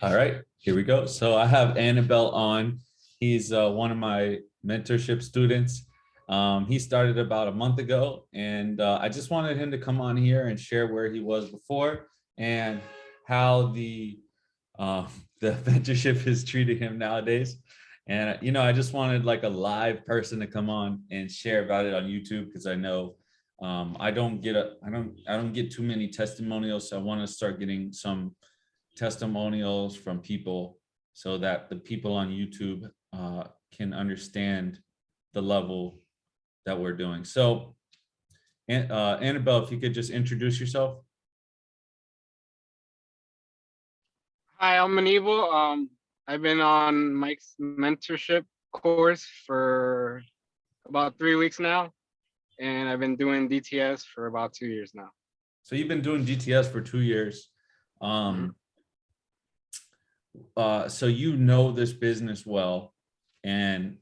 All right, here we go. So I have Anabel on. He's one of my mentorship students. He started about a month ago, and I just wanted him to come on here and share where he was before and how uh, the mentorship has treated him nowadays. And I just wanted like a live person to come on and share about it on YouTube because I know I don't get too many testimonials, so I want to start getting some testimonials from people so that the people on YouTube can understand the level that we're doing. So, Annabelle, if you could just introduce yourself. Hi, I'm Anibal. I've been on Mike's mentorship course for about 3 weeks now, and I've been doing DTS for about 2 years now. So you've been doing DTS for 2 years. So you know this business well, and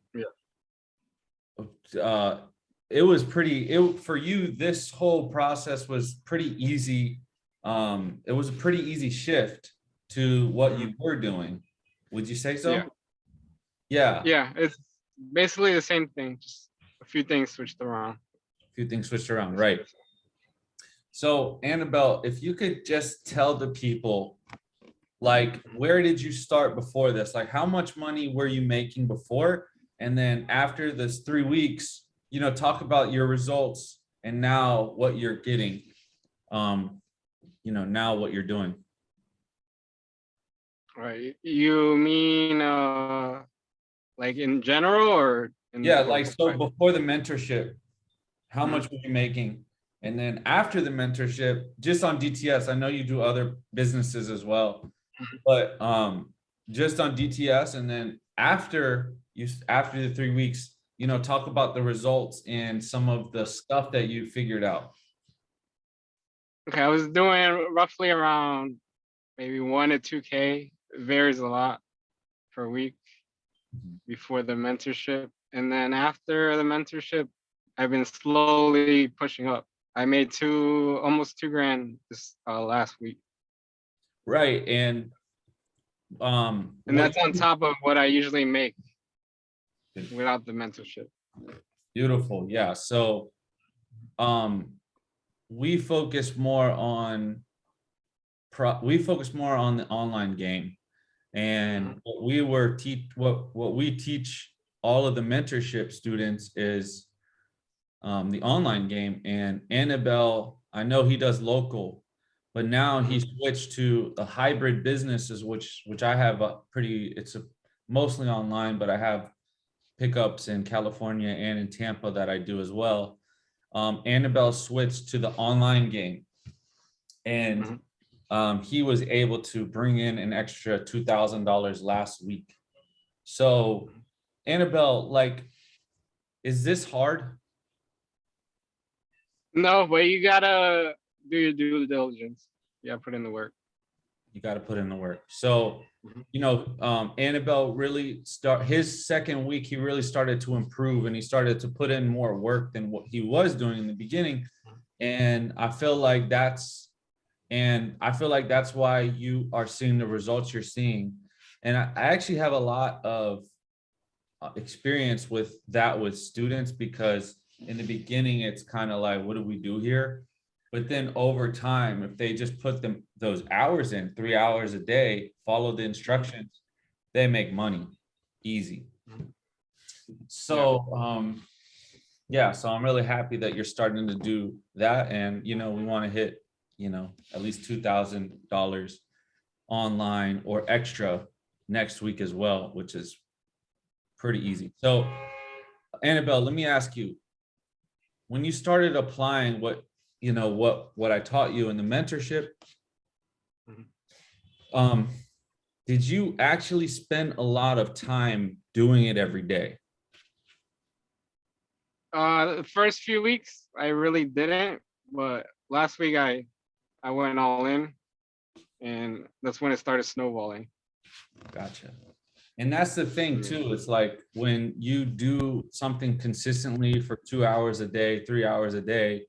it was for you. This whole process was pretty easy. It was a pretty easy shift to what you were doing. Would you say so? Yeah. Yeah. Yeah, it's basically the same thing, just a few things switched around. A few things switched around, right? So, Annabelle, if you could just tell the people, like, where did you start before this? Like, how much money were you making before? And then after this 3 weeks, talk about your results and now what you're getting, now what you're doing. Right. You mean like in general or in the Yeah, like, course? so before the mentorship, how much were you making? And then after the mentorship, just on DTS, I know you do other businesses as well, but just on DTS, and then after the 3 weeks, talk about the results and some of the stuff that you figured out. Okay, I was doing roughly around maybe 1 to 2K. It varies a lot per week before the mentorship. And then after the mentorship, I've been slowly pushing up. I made almost 2 grand this last week. Right. And that's on top of what I usually make without the mentorship. Beautiful. Yeah. So we focus more on the online game. And what we teach all of the mentorship students is the online game. And Annabelle, I know he does local, but now he switched to the hybrid businesses, which I have mostly online, but I have pickups in California and in Tampa that I do as well. Annabelle switched to the online game, and he was able to bring in an extra $2,000 last week. So, Annabelle, like, is this hard? No, but you gotta do your due diligence. You gotta put in the work. You got to put in the work. So, Annabelle his second week, he really started to improve, and he started to put in more work than what he was doing in the beginning. And I feel like that's why you are seeing the results you're seeing. And I actually have a lot of experience with students, because in the beginning, it's kind of like, what do we do here? But then over time, if they just put those hours in, 3 hours a day, follow the instructions, they make money easy. So, so I'm really happy that you're starting to do that. And, we want to hit, at least $2,000 online or extra next week as well, which is pretty easy. So, Annabelle, let me ask you, when you started applying what I taught you in the mentorship, did you actually spend a lot of time doing it every day? The first few weeks I really didn't, but last week I went all in, and that's when it started snowballing. Gotcha. And that's the thing too. It's like when you do something consistently for 2 hours a day, 3 hours a day,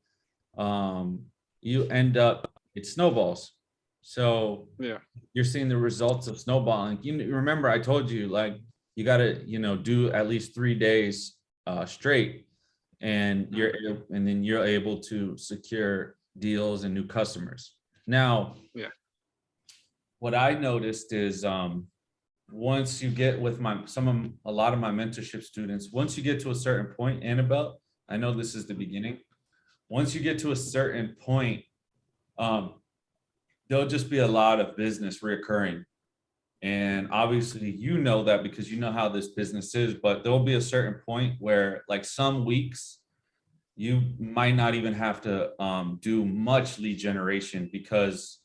you end up, it snowballs. So Yeah. you're seeing the results of snowballing. You remember I told you, like, you got to, do at least 3 days straight, and and then you're able to secure deals and new customers. Now, Yeah. what I noticed is once you get with a lot of my mentorship students, once you get to a certain point, Annabelle, I know this is the beginning. Once you get to a certain point, um, there'll just be a lot of business reoccurring. And obviously, that because you know how this business is, but there'll be a certain point where, like, some weeks, you might not even have to do much lead generation because,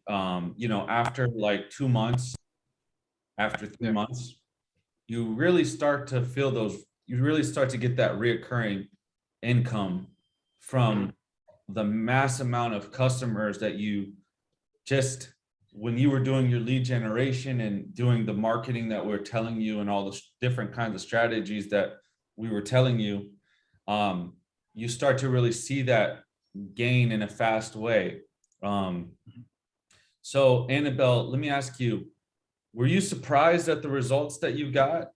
after like 2 months, after three Yeah. months, you really start to feel you really start to get that reoccurring income from the mass amount of customers that you just, when you were doing your lead generation and doing the marketing that we're telling you and all the different kinds of strategies that we were telling you, you start to really see that gain in a fast way. So Annabelle, let me ask you, were you surprised at the results that you got,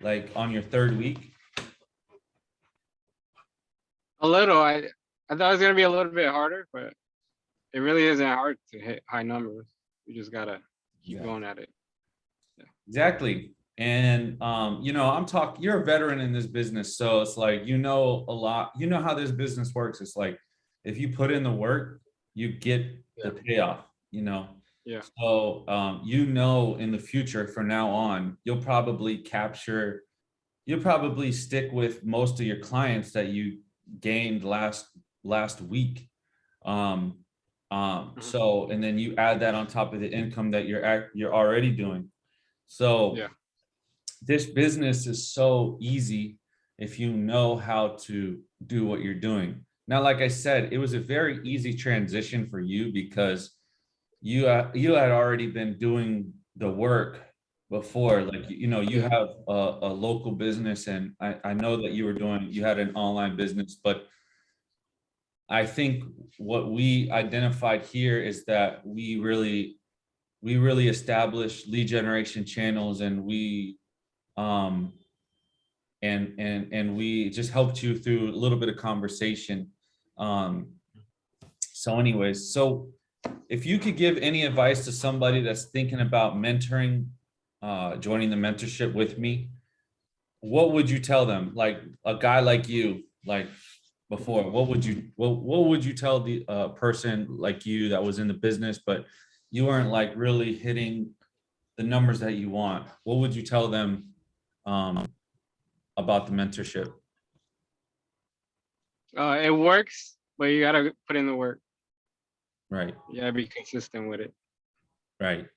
like on your third week? A little. I thought it was gonna be a little bit harder, but it really isn't hard to hit high numbers. You just gotta keep going at it. Yeah. Exactly. And you're a veteran in this business, so it's like a lot, how this business works. It's like if you put in the work, you get the payoff, Yeah. So in the future from now on, you'll probably stick with most of your clients that you gained last week. So, and then you add that on top of the income that you're already doing. So Yeah. this business is so easy if you know how to do what you're doing. Now, like I said, it was a very easy transition for you because you had already been doing the work before. Like, you have a local business, and I know that you had an online business, but I think what we identified here is that we really established lead generation channels, and we and we just helped you through a little bit of conversation. So anyways, so if you could give any advice to somebody that's thinking about mentoring, joining the mentorship with me, what would you tell them? Like a guy like you, like before, what would you tell the person like you that was in the business, but you weren't like really hitting the numbers that you want? What would you tell them about the mentorship? It works, but you gotta put in the work. Right. You gotta be consistent with it. Right.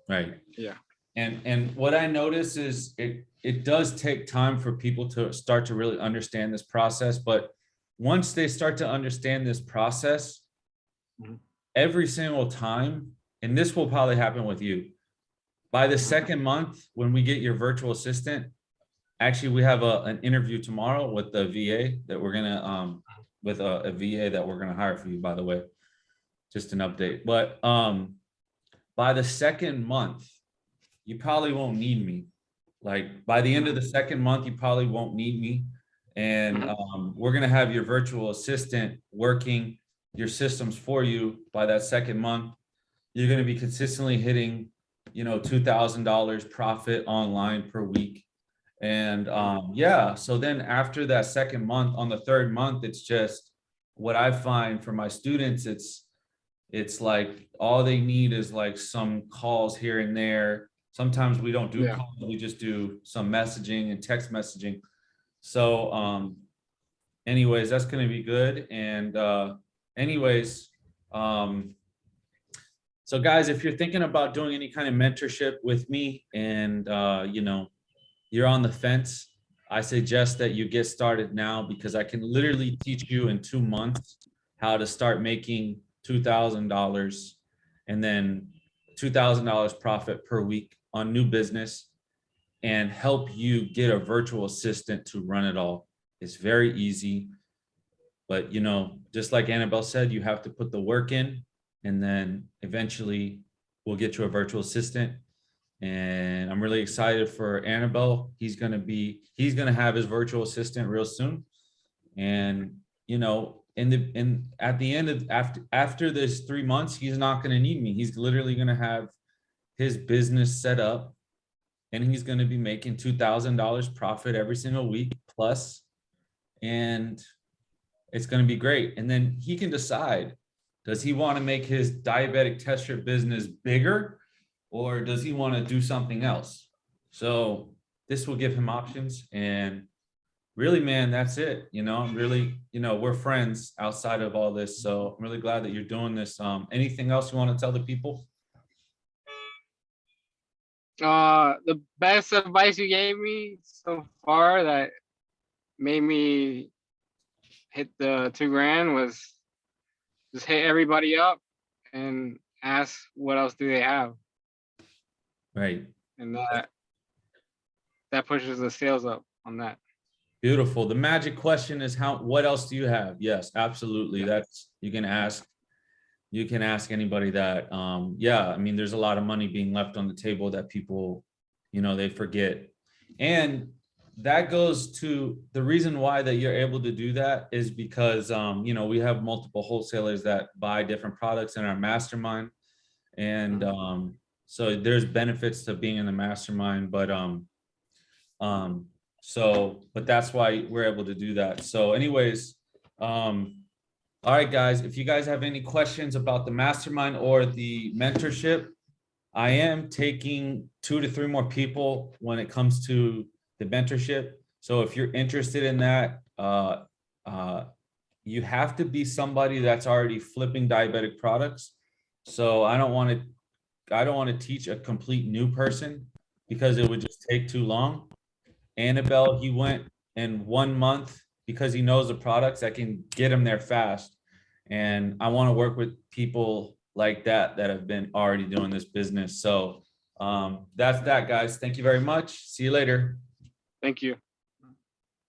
Right. Yeah. And what I notice is it does take time for people to start to really understand this process, but once they start to understand this process, every single time, and this will probably happen with you, by the second month, when we get your virtual assistant, actually, we have an interview tomorrow with the VA that we're gonna with a VA that we're gonna hire for you, by the way. Just an update. But by the second month, you probably won't need me. Like by the end of the second month, you probably won't need me. And we're gonna have your virtual assistant working your systems for you by that second month. You're gonna be consistently hitting, $2,000 profit online per week. And so then after that second month, on the third month, it's just what I find for my students, it's like all they need is like some calls here and there. Sometimes we don't do calls, we just do some messaging and text messaging. So anyways, that's gonna be good. And anyways, so guys, if you're thinking about doing any kind of mentorship with me and you're on the fence, I suggest that you get started now, because I can literally teach you in 2 months how to start making $2,000 and then $2,000 profit per week on new business, and help you get a virtual assistant to run it all. It's very easy, but just like Annabelle said, you have to put the work in. and then eventually we'll get you a virtual assistant. And I'm really excited for Anibal. He's gonna have his virtual assistant real soon. And at the end of after this 3 months, he's not gonna need me. He's literally gonna have his business set up, and he's gonna be making $2,000 profit every single week plus, and it's gonna be great. And then he can decide, does he want to make his diabetic test strip business bigger, or does he want to do something else? So this will give him options. And really, man, that's it. I'm really, we're friends outside of all this. So I'm really glad that you're doing this. Anything else you want to tell the people? The best advice you gave me so far that made me hit the 2 grand was just hit everybody up and ask what else do they have, Right. and that pushes the sales up on that. Beautiful. The magic question is what else do you have? Yes, absolutely. Yeah. That's, you can ask anybody that. Yeah, I mean, there's a lot of money being left on the table that people, they forget. And that goes to the reason why that you're able to do that is because, we have multiple wholesalers that buy different products in our mastermind. And so there's benefits to being in the mastermind, but that's why we're able to do that. So anyways, all right, guys, if you guys have any questions about the mastermind or the mentorship, I am taking 2 to 3 more people when it comes to the mentorship. So if you're interested in that, you have to be somebody that's already flipping diabetic products. So I don't want to teach a complete new person because it would just take too long. Anabella, he went in 1 month because he knows the products. I can get him there fast. And I want to work with people like that have been already doing this business. So that's that, guys. Thank you very much. See you later. Thank you.